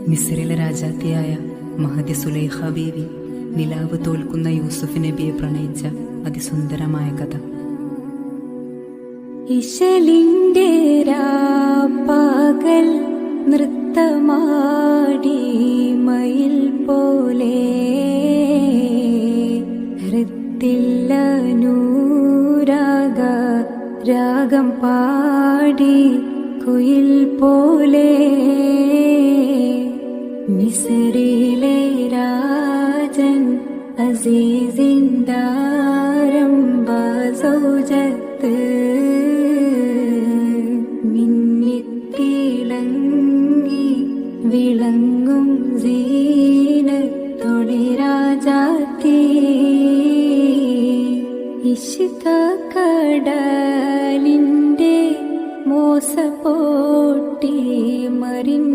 മിസ്രിലെ രാജാത്തിയായ മഹദി സുലൈഖ ബീവി നിലാവ് തോൽക്കുന്ന യൂസുഫ് നബിയെ പ്രണയിച്ച അതിസുന്ദരമായ കഥ. ഇശലിന്റെ പകൽ നൃത്തമാടി മയിൽ പോലെ ഹൃത്തില്ല നൂരാഗ രാഗം പാടി കുയിൽ പോലെ മിസ്രിലെ രാജൻ അസീസിന്ദാരംബ സൗജത്ത് മിന്നിത്തിളങ്ങി വിളങ്ങും സീനത്തൊളി രാജാത്തി ഇഷ്ക കടലിന്റെ മോസപ്പോട്ടി മറിൻ